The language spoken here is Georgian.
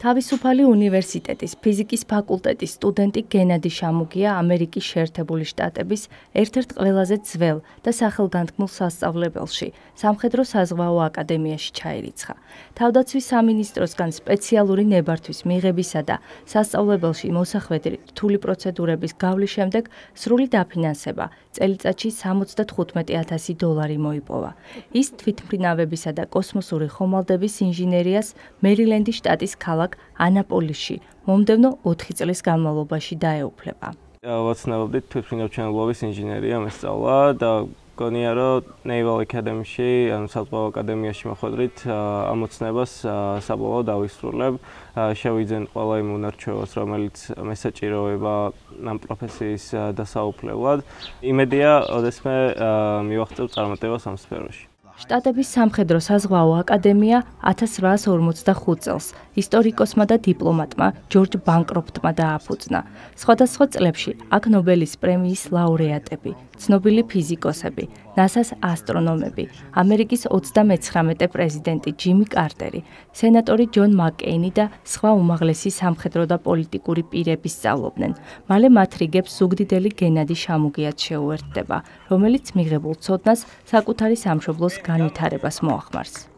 თავისუფალი უნივერსიტეტის ფიზიკის ფაკულტეტის სტუდენტი გენადი შამუგია ამერიკის შეერთებული შტატების ერთ-ერთ ყველაზე ძველ და სახელგანთქმულ სასწავლებელში, სამხედრო-საზღვაო აკადემიაში ჩაირიცხა. თავდაცვის სამინისტროსგან სპეციალური ნებართვის მიღებისა და სასწავლებელში მოსახვედრი რთული პროცედურების გავლის შემდეგ სრული დაფინანსება წელიწადში $75,000 მოიპოვა. ის თვითმფრინავებისა და კოსმოსური ხომალდების ინჟინერიას მერილენდის შტატის ქალაქ ანაპოლისში მომდევნო 4 წლის განმავლობაში დაეუფლება. ვაცნებობდით თვითმფრინავჩენილობის ინჟინერია მესწავლა და გონია რომ Naval Academy-ში, ანუ საზღვაო აკადემიაში მოხვედრით ამ ოცნებას საბოლოოდ დავისრულებ. შევიძენ ყველა იმ უნარჩვევას, რომელიც მესაჭიროება ამ პროფესიის დასაუფლებლად. იმედია, ოდესმე მივახცევ წარმატებას ამ სფეროში. შტატების სამხედრო-საზღვაო აკადემია 1845 წელს ისტორიკოსმა და დიპლომატმა ჯორჯ ბანკროფტმა დააფუძნა. სხვადასხვა წლებში აქ ნობელის პრემიის ლაურეატები, ცნობილი ფიზიკოსები, NASA-ს ასტრონომები, ამერიკის 39 პრეზიდენტი ჯიმი კარტერი, სენატორი ჯონ მაკკეინი და სხვა უმაღლესი სამხედრო და პოლიტიკური პირები სწავლობდნენ. მალე მათ რიგებს ზუგდიდელი გენადი შამუგიაც შეუერთდება, რომელიც მიღებულ ცოდნას საკუთარი სამშობლოს განვითარებას მოახმარს.